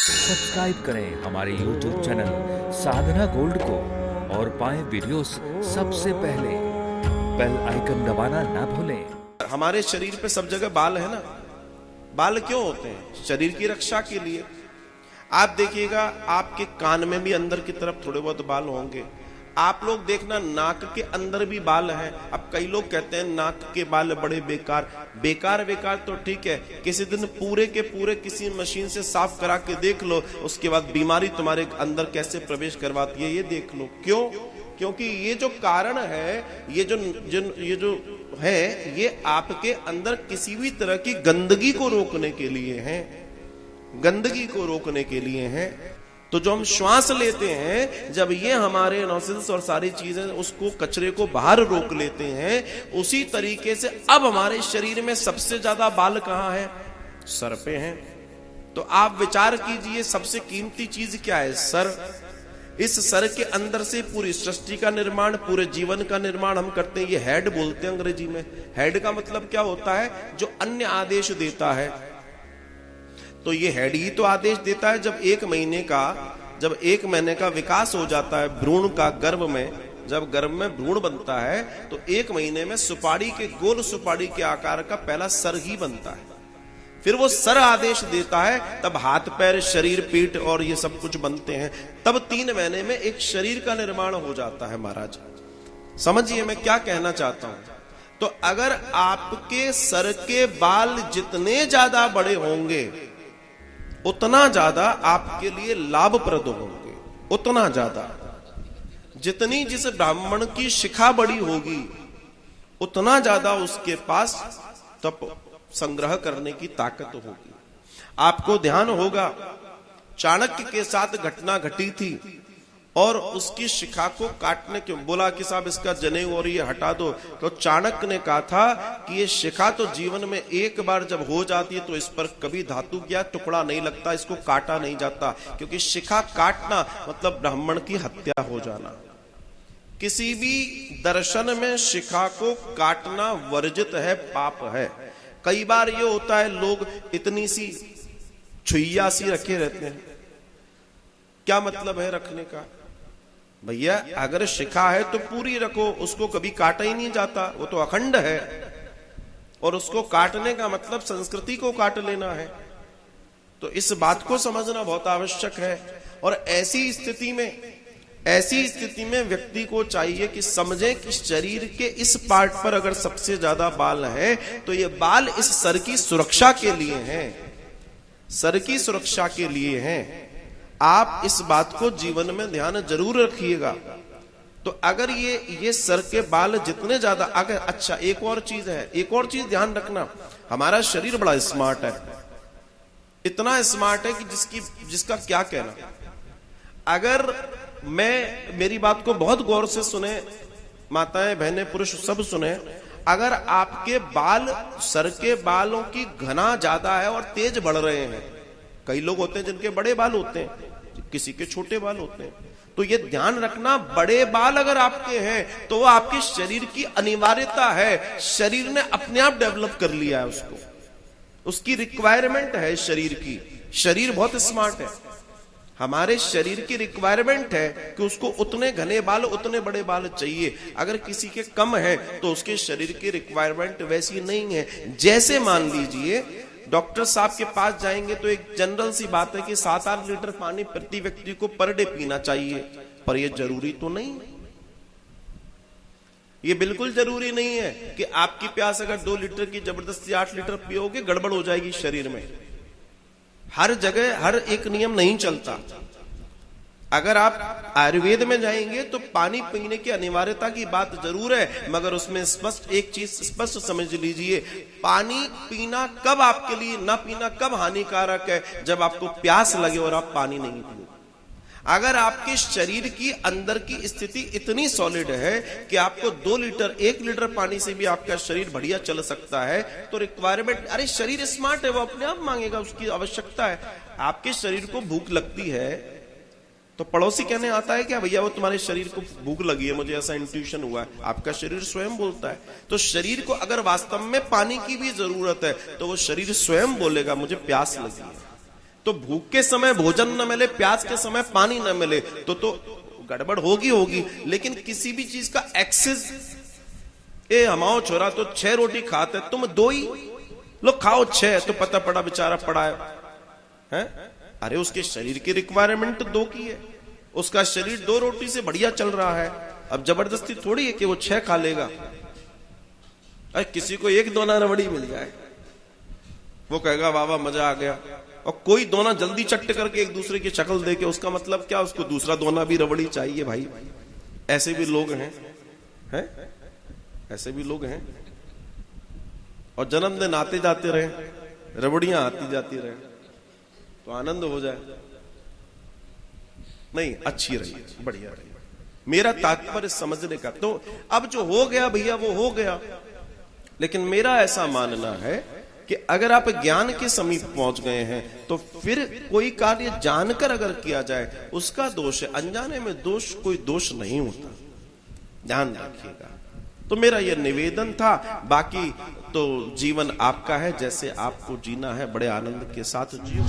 Subscribe करें हमारे YouTube channel साधना gold को और पाएं वीडियोस सबसे पहले। बेल आइकन दबाना ना भूलें। हमारे शरीर पे सब जगह बाल है ना। बाल क्यों होते हैं? शरीर की रक्षा के लिए। आप देखिएगा, आपके कान में भी अंदर की तरफ थोड़े बहुत बाल होंगे। आप लोग देखना, नाक के अंदर भी बाल हैं। अब कई लोग कहते हैं नाक के बाल बड़े बेकार। बेकार तो ठीक है, किसी दिन पूरे के पूरे किसी मशीन से साफ करा के देख लो, उसके बाद बीमारी तुम्हारे अंदर कैसे प्रवेश करवाती है ये देख लो। क्यों? क्योंकि ये जो कारण है, ये जो है, ये आपके अंदर किसी भी तरह की गंदगी को रोकने के लिए है। गंदगी को रोकने के लिए है। तो जो हम श्वास लेते हैं, जब ये हमारे नॉस्ट्रिल्स और सारी चीजें उसको, कचरे को बाहर रोक लेते हैं, उसी तरीके से अब हमारे शरीर में सबसे ज्यादा बाल कहां है? सर पे हैं। तो आप विचार कीजिए, सबसे कीमती चीज क्या है? सर। इस सर के अंदर से पूरी सृष्टि का निर्माण, पूरे जीवन का निर्माण हम करते हैं। ये हेड बोलते हैं अंग्रेजी में। हेड का मतलब क्या होता है? जो अन्य आदेश देता है। तो ये हेड ही तो आदेश देता है। जब एक महीने का विकास हो जाता है भ्रूण का गर्भ में, जब गर्भ में भ्रूण बनता है, तो 1 महीने में सुपारी के, गोल सुपारी के आकार का पहला सर ही बनता है। फिर वो सर आदेश देता है, तब हाथ पैर, शरीर, पीठ और ये सब कुछ बनते हैं। तब 3 महीने में एक शरीर का निर्माण हो जाता है। महाराज समझिए मैं क्या कहना चाहता हूं। तो अगर आपके सर के बाल जितने ज्यादा बड़े होंगे, उतना ज्यादा आपके लिए लाभप्रद होंगे। उतना ज्यादा। जितनी जिस ब्राह्मण की शिखा बड़ी होगी, उतना ज्यादा उसके पास तप संग्रह करने की ताकत होगी। आपको ध्यान होगा, चाणक्य के साथ घटना घटी थी और उसकी शिखा को काटने के बोला कि साहब इसका जनेऊ और ये हटा दो। तो चाणक्य ने कहा था कि ये शिखा तो जीवन में एक बार जब हो जाती है तो इस पर कभी धातु क्या टुकड़ा नहीं लगता, इसको काटा नहीं जाता। क्योंकि शिखा काटना मतलब ब्राह्मण की हत्या हो जाना। किसी भी दर्शन में शिखा को काटना वर्जित है, पाप है। कई बार ये होता है, लोग इतनी सी छुइया सी रखे रहते हैं। क्या मतलब है रखने का? भैया अगर शिखा है तो पूरी रखो, उसको कभी काटा ही नहीं जाता, वो तो अखंड है। और उसको काटने का मतलब संस्कृति को काट लेना है। तो इस बात को समझना बहुत आवश्यक है। और ऐसी स्थिति में व्यक्ति को चाहिए कि समझे कि शरीर के इस पार्ट पर अगर सबसे ज्यादा बाल है, तो ये बाल इस सर की सुरक्षा के लिए हैं। सर की सुरक्षा के लिए हैं। आप इस बात को जीवन में ध्यान जरूर रखिएगा। तो अगर ये सर के बाल जितने ज्यादा, अगर अच्छा एक और चीज ध्यान रखना, हमारा शरीर बड़ा स्मार्ट है। इतना स्मार्ट है कि जिसका क्या कहना। अगर मेरी बात को बहुत गौर से सुने, माताएं, बहनें, पुरुष सब सुने। अगर आपके बाल, सर के बालों की घना ज्यादा है और तेज बढ़ रहे हैं, कई लोग होते हैं जिनके बड़े बाल होते हैं, किसी के छोटे बाल होते हैं, तो ये ध्यान रखना, बड़े बाल अगर आपके हैं तो वो आपके शरीर की अनिवार्यता है। शरीर ने अपने आप डेवलप कर लिया है उसको, उसकी रिक्वायरमेंट है शरीर की। शरीर बहुत स्मार्ट है। हमारे शरीर की रिक्वायरमेंट है कि उसको उतने घने बाल, उतने बड़े बाल चाहिए। अगर किसी के कम है तो उसके शरीर की रिक्वायरमेंट वैसी नहीं है। जैसे मान लीजिए डॉक्टर साहब के पास जाएंगे तो एक जनरल सी बात है कि 7-8 लीटर पानी प्रति व्यक्ति को पर डे पीना चाहिए, पर यह जरूरी तो नहीं। ये बिल्कुल जरूरी नहीं है कि आपकी प्यास अगर 2 लीटर की जबरदस्ती 8 लीटर पियोगे, गड़बड़ हो जाएगी शरीर में। हर जगह हर एक नियम नहीं चलता। अगर आप आयुर्वेद में जाएंगे तो पानी पीने की अनिवार्यता की बात जरूर है, मगर उसमें एक चीज स्पष्ट समझ लीजिए, पानी पीना कब आपके लिए, ना पीना कब हानिकारक है, जब आपको प्यास लगे और आप पानी नहीं पिए। अगर आपके शरीर की अंदर की स्थिति इतनी सॉलिड है कि आपको 2 लीटर 1 लीटर पानी से भी आपका शरीर बढ़िया चल सकता है, तो रिक्वायरमेंट, अरे शरीर स्मार्ट है, वो अपने आप मांगेगा, उसकी आवश्यकता है। आपके शरीर को भूख लगती है तो पड़ोसी कहने आता है क्या, भैया वो तुम्हारे शरीर को भूख लगी है, मुझे ऐसा इंट्यूशन हुआ है। आपका शरीर स्वयं बोलता है। तो शरीर को अगर वास्तव में पानी की भी जरूरत है तो वो शरीर स्वयं बोलेगा मुझे प्यास लगी है। तो भूख के समय भोजन न मिले, प्यास के समय पानी न मिले तो गड़बड़ होगी। लेकिन किसी भी चीज का एक्सेस, हमाओ छोरा तो 6 रोटी खाते, तुम 2 ही लोग खाओ 6, तो पता पड़ा बेचारा पड़ा है? अरे उसके शरीर की रिक्वायरमेंट 2 की है, उसका शरीर 2 रोटी से बढ़िया चल रहा है। अब जबरदस्ती थोड़ी है कि वो 6 खा लेगा। अरे किसी को 1 दोना रबड़ी मिल जाए, वो कहेगा वाह मजा आ गया, और कोई दोना जल्दी चट्ट करके एक दूसरे की शक्ल देके, उसका मतलब क्या, उसको दूसरा दोना भी रबड़ी चाहिए भाई। ऐसे भी लोग हैं? ऐसे भी लोग हैं। और जन्मदिन आते जाते रहे, रबड़ियां आती जाती रहे, तो आनंद हो जाए। नहीं, अच्छी रही, बढ़िया रही। मेरा तात्पर्य समझने का, तो अब जो हो गया भैया वो हो गया। लेकिन मेरा ऐसा मानना है कि अगर आप ज्ञान के समीप पहुंच गए हैं तो फिर कोई कार्य जानकर अगर किया जाए उसका दोष है, अनजाने में दोष कोई दोष नहीं होता, ध्यान रखिएगा। तो मेरा यह निवेदन था। बाकी तो जीवन आपका है, जैसे आपको जीना है बड़े आनंद के साथ जियो।